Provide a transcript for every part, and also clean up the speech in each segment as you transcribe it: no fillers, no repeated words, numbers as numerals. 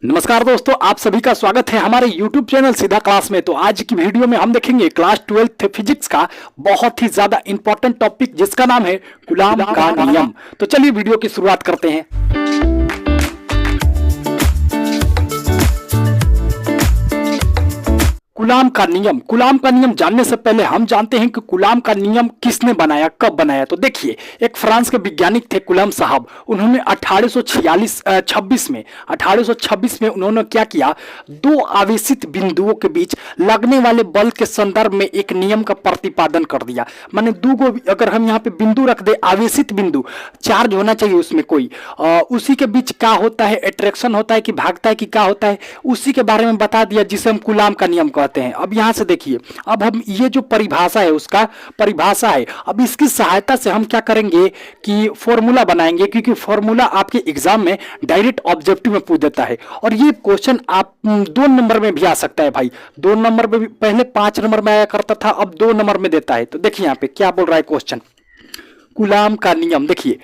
नमस्कार दोस्तों, आप सभी का स्वागत है हमारे YouTube चैनल सीधा क्लास में। तो आज की वीडियो में हम देखेंगे क्लास 12th फिजिक्स का बहुत ही ज्यादा इंपॉर्टेंट टॉपिक जिसका नाम है कूलॉम का नियम। तो चलिए वीडियो की शुरुआत करते हैं। कूलॉम का नियम जानने से पहले हम जानते हैं कि कूलॉम का नियम किसने बनाया, कब बनाया। तो देखिए, एक फ्रांस के वैज्ञानिक थे कूलॉम साहब। उन्होंने 1826 में उन्होंने क्या किया, दो आवेशित बिंदुओं के बीच लगने वाले बल के संदर्भ में एक नियम का प्रतिपादन कर दिया। माने दो को अगर हम यहाँ पे बिंदु रख दे, आवेशित बिंदु, चार्ज होना चाहिए उसमें कोई, उसी के बीच क्या होता है, अट्रैक्शन होता है कि भागता है कि क्या होता है, उसी के बारे में बता दिया, जिसे हम कूलॉम का नियम कहते हैं। अब यहां से देखिए, अब हम ये जो परिभाषा है उसका परिभाषा है, अब इसकी सहायता से हम क्या करेंगे कि फॉर्मूला बनाएंगे, क्योंकि फॉर्मूला आपके एग्जाम में डायरेक्ट ऑब्जेक्टिव में पूछ देता है। और ये क्वेश्चन आप 2 नंबर में भी आ सकता है भाई, 2 नंबर में भी, पहले 5 नंबर में आया करता था, अब 2 नंबर में देता है। तो देखिए यहाँ पे क्या बोल रहा है क्वेश्चन, कूलॉम का नियम। देखिए,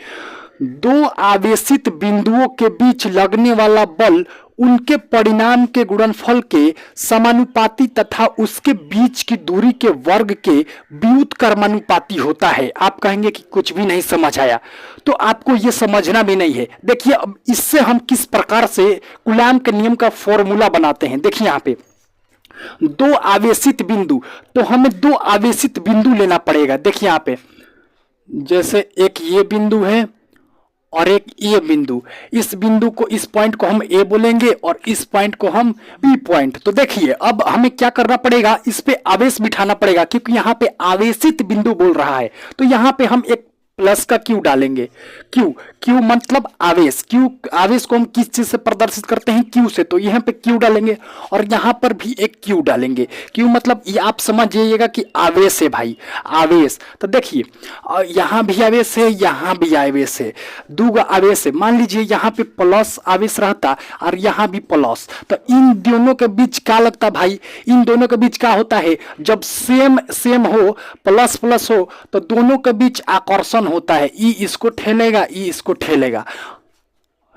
दो आवेशित बिंदुओं के बीच लगने वाला बल उनके परिणाम के गुणनफल के समानुपाती तथा उसके बीच की दूरी के वर्ग के व्युत्क्रमानुपाती होता है। आप कहेंगे कि कुछ भी नहीं समझ आया, तो आपको यह समझना भी नहीं है। देखिए, अब इससे हम किस प्रकार से कूलॉम के नियम का फॉर्मूला बनाते हैं। देखिए यहाँ पे दो आवेशित बिंदु, तो हमें दो आवेशित बिंदु लेना पड़ेगा। देखिए यहाँ पे, जैसे एक ये बिंदु है और एक ए बिंदु, इस बिंदु को, इस पॉइंट को हम ए बोलेंगे और इस पॉइंट को हम बी पॉइंट। तो देखिए, अब हमें क्या करना पड़ेगा, इस पे आवेश बिठाना पड़ेगा, क्योंकि यहाँ पे आवेशित बिंदु बोल रहा है। तो यहाँ पे हम एक प्लस का क्यू डालेंगे। क्यू मतलब आवेश। क्यू, आवेश को हम किस चीज से प्रदर्शित करते हैं, क्यू से, तो यहाँ पे क्यू डालेंगे और यहाँ पर भी एक क्यू डालेंगे। क्यू मतलब ये आप समझ जाइएगा कि आवेश है भाई, आवेश। तो देखिए, यहाँ भी आवेश है, यहाँ भी आवेश है, दो आवेश है। मान लीजिए यहाँ पे प्लस आवेश रहता और यहाँ भी प्लस, तो इन दोनों के बीच क्या लगता भाई, इन दोनों के बीच क्या होता है, जब सेम हो, प्लस प्लस हो, तो दोनों के बीच आकर्षण होता है। ई इसको ठेलेगा, ई इसको ठेलेगा,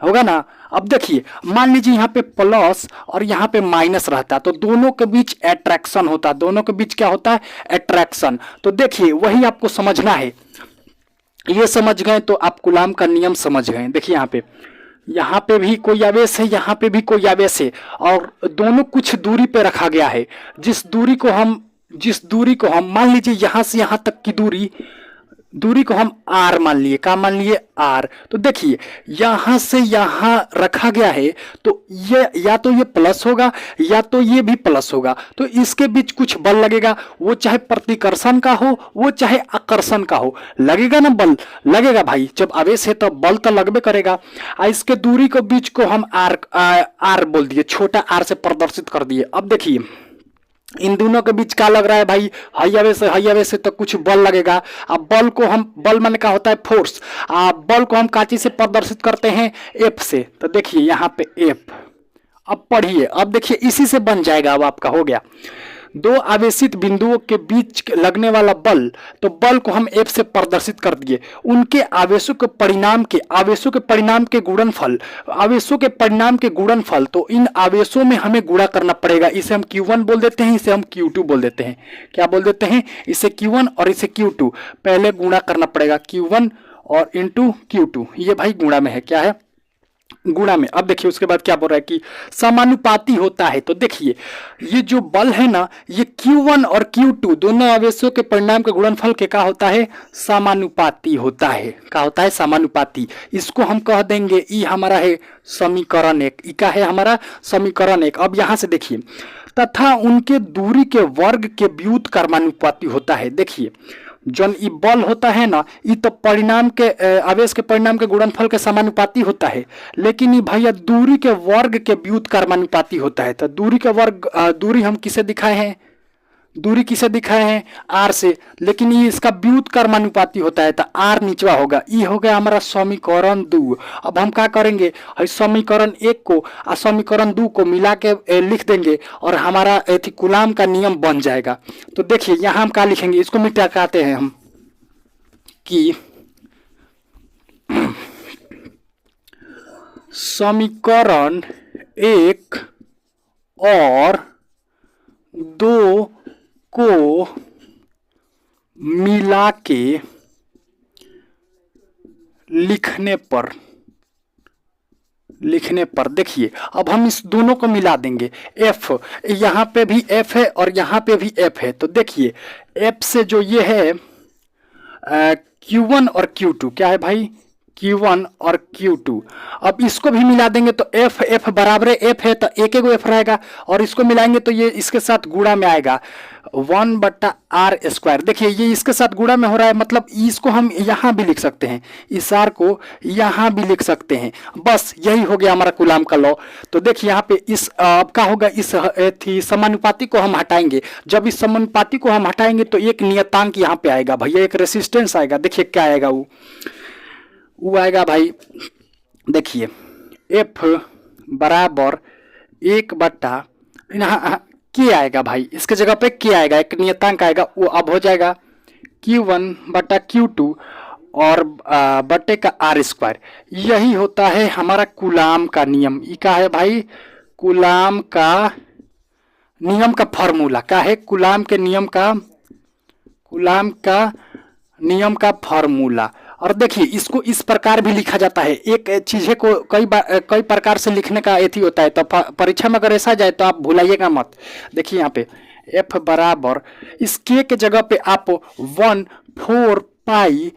होगा ना। अब देखिए, मान लीजिए यहाँ पे प्लस और यहाँ पे माइनस रहता, तो दोनों के बीच अट्रैक्शन होता, दोनों के बीच क्या होता है, अट्रैक्शन। तो देखिए, वही आपको समझना है। ये समझ गए तो आप कूलॉम का नियम समझ गए। देखिए यहाँ पे भी कोई आवेश है, यहाँ पे भी कोई आवेश है, और दोनों कुछ दूरी पे रखा गया है। जिस दूरी को हम मान लीजिए यहाँ से यहाँ तक की दूरी को हम आर मान लिए, क्या मान लिए, आर। तो देखिए, यहां से यहां रखा गया है, तो ये या तो ये प्लस होगा या तो ये भी प्लस होगा। तो इसके बीच कुछ बल लगेगा, वो चाहे प्रतिकर्षण का हो, वो चाहे आकर्षण का हो, लगेगा ना, बल लगेगा भाई। जब आवेश है तो बल तो लगबे करेगा। इसके दूरी को बीच को हम आर बोल दिए, छोटा आर से प्रदर्शित कर दिए। अब देखिए, इन दोनों के बीच क्या लग रहा है भाई, हाई से तो कुछ बल लगेगा। अब बल माने क्या होता है, फोर्स। बल को हम काची से प्रदर्शित करते हैं, एफ से। तो देखिए यहाँ पे एफ, अब पढ़िए, अब देखिए इसी से बन जाएगा। अब आपका हो गया, दो आवेशित बिंदुओं के बीच लगने वाला बल, तो बल को हम एफ से प्रदर्शित कर दिए। उनके आवेशों के परिणाम के गुणनफल, तो इन आवेशों में हमें गुणा करना पड़ेगा। इसे हम Q1 बोल देते हैं, इसे हम Q2 बोल देते हैं। क्या बोल देते हैं, इसे Q1 और इसे Q2। पहले गुणा करना पड़ेगा, Q1 और इंटू Q2। ये भाई गुणा में है, क्या है, गुणा में। अब देखिए उसके बाद क्या बोल रहा है कि समानुपाती होता है। तो देखिए, ये जो बल है ना, ये Q1 और Q2 दोनों आवेशों के परिणाम के गुणनफल के क्या होता है, समानुपाती होता है। क्या होता है, समानुपाती। इसको हम कह देंगे, ई हमारा है समीकरण 1। ई का है हमारा समीकरण 1। अब यहां से देखिए, तथा उनके दूरी के वर्ग के व्युत्क्रमानुपाती होता है। देखिए, जौन ई बल होता है ना, ये तो परिणाम के आवेश के परिणाम के गुणनफल के समानुपाती होता है, लेकिन ये भैया दूरी के वर्ग के व्युत्क्रमानुपाती होता है। तो दूरी के वर्ग, दूरी हम किसे दिखाए हैं, आर से, लेकिन ये इसका व्युत्क्रमानुपाती होता है, तो आर निचवा होगा। ये हो गया हमारा समीकरण 2। अब हम क्या करेंगे, समीकरण 1 को और समीकरण 2 को मिला के लिख देंगे और हमारा कूलॉम का नियम बन जाएगा। तो देखिए यहाँ हम क्या लिखेंगे, इसको मिटाते हैं हम कि समीकरण एक और दो को मिला के लिखने पर देखिए, अब हम इस दोनों को मिला देंगे। एफ, यहाँ पे भी एफ है और यहाँ पे भी एफ है, तो देखिए एफ से जो ये है Q1 और Q2, क्या है भाई Q1 और Q2, अब इसको भी मिला देंगे तो एफ बराबर एफ है, तो एक एफ रहेगा, और इसको मिलाएंगे तो ये इसके साथ गुणा में आएगा 1/r²। देखिए ये इसके साथ गुणा में हो रहा है, मतलब इसको हम यहाँ भी लिख सकते हैं, इस आर को यहाँ भी लिख सकते हैं। बस यही हो गया हमारा कूलाम का लॉ। तो देखिए यहाँ पे इस अब क्या होगा, इस समानुपाती को हम हटाएंगे। जब इस समानुपाती को हम हटाएंगे तो एक नियतांक यहाँ पे आएगा भैया, एक रेसिस्टेंस आएगा। देखिए क्या आएगा, वो आएगा भाई, देखिए एफ बराबर 1/, के आएगा भाई, इसके जगह पे के आएगा, एक नियतांक आएगा, वो अब हो जाएगा Q1/Q2 और बट्टे का r²। यही होता है हमारा कूलाम का नियम। ये क्या है भाई, कूलाम का नियम का फॉर्मूला। क्या है, कूलाम का नियम का फॉर्मूला। और देखिए इसको इस प्रकार भी लिखा जाता है, एक चीज़ें को कई प्रकार से लिखने का एथी होता है, तो परीक्षा में अगर ऐसा जाए तो आप भुलाइएगा मत। देखिए यहाँ पे एफ बराबर इस के जगह पे आप 1/4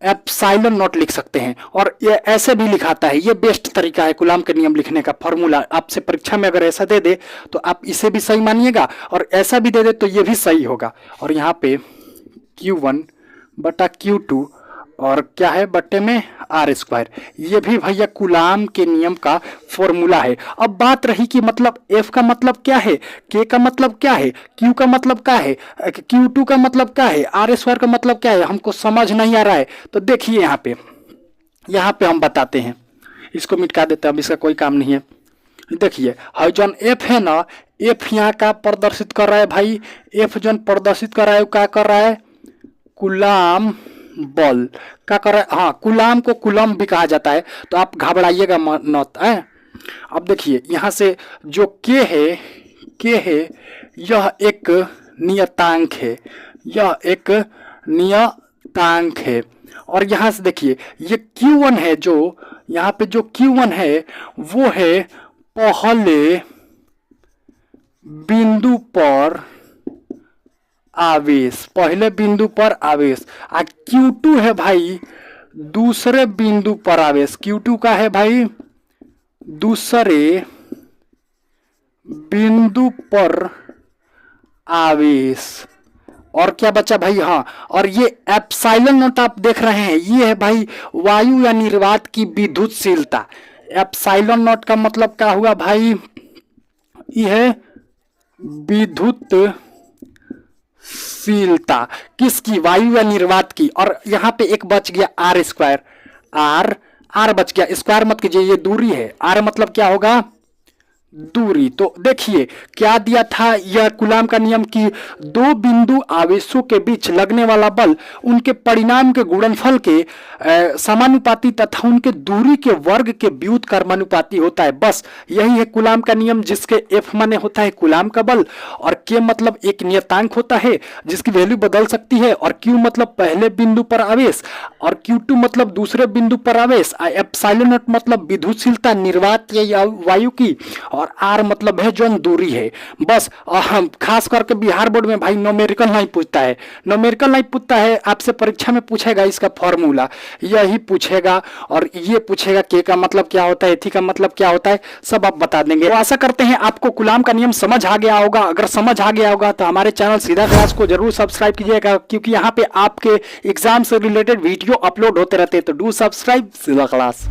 एप्सिलॉन नॉट लिख सकते हैं, और ये ऐसे भी लिखाता है। ये बेस्ट तरीका है कूलाम के नियम लिखने का फॉर्मूला। आपसे परीक्षा में अगर ऐसा दे दे तो आप इसे भी सही मानिएगा, और ऐसा भी दे दे तो ये भी सही होगा। और यहाँ पे Q1/Q2 और क्या है बट्टे में r², ये भी भैया कूलाम के नियम का फॉर्मूला है। अब बात रही कि मतलब f का मतलब क्या है, k का मतलब क्या है, q का मतलब क्या है, Q2 का मतलब क्या है, r² का मतलब क्या है, हमको समझ नहीं आ रहा है। तो देखिए यहाँ पे हम बताते हैं, इसको मिटा देते हैं, अब इसका कोई काम नहीं है। देखिए जौन f है ना, f यहाँ का प्रदर्शित कर रहा है भाई, f जौन प्रदर्शित कर रहा है क्या कर रहा है, कूलाम बल क्या कर रहा है, हाँ कूलाम को कूलम भी कहा जाता है, तो आप घबराइएगा मत है। अब देखिए यहाँ से जो के है यह एक नियतांक है, और यहाँ से देखिए ये Q1 है, जो यहाँ पे जो Q1 है वो है पहले बिंदु पर आवेश, आ Q2 है भाई दूसरे बिंदु पर आवेश। Q2 का है भाई दूसरे बिंदु पर आवेश। और क्या बचा भाई, हाँ, और ये एप्सिलॉन नॉट आप देख रहे हैं, ये है भाई वायु या निर्वात की विद्युतशीलता। एप्सिलॉन नॉट का मतलब क्या हुआ भाई, ये है विद्युत शीलता किसकी, वायु या निर्वात की। और यहाँ पे एक बच गया r², r बच गया, स्क्वायर मत कीजिए, ये दूरी है, r मतलब क्या होगा, दूरी। तो देखिए क्या दिया था यह कूलाम का नियम की दो बिंदु आवेशों के बीच लगने वाला बल उनके परिणाम के गुणनफल के समानुपाती तथा उनके दूरी के वर्ग के व्युत कर्मानुपाती होता है। बस यही है कूलाम का नियम, जिसके F माने होता है कूलाम का बल, और K मतलब एक नियतांक होता है जिसकी वैल्यू बदल सकती है, और Q मतलब पहले बिंदु पर आवेश, और Q2 मतलब दूसरे बिंदु पर आवेश, एप्सिलॉन नॉट मतलब विद्युतशीलता निर्वात या वायु की, और आर मतलब है जो दूरी है। बस हम खास करके बिहार बोर्ड में भाई न्यूमेरिकल नहीं पूछता है, आपसे परीक्षा में पूछेगा इसका फॉर्मूला, यही पूछेगा, और ये पूछेगा के का मतलब क्या होता है, थी का मतलब क्या होता है, सब आप बता देंगे। तो आशा करते हैं आपको कूलाम का नियम समझ आ गया होगा। अगर समझ आ गया होगा तो हमारे चैनल सीधा क्लास को जरूर सब्सक्राइब कीजिएगा, क्योंकि यहाँ पे आपके एग्जाम से रिलेटेड वीडियो अपलोड होते रहते हैं। तो डू सब्सक्राइब सीधा क्लास।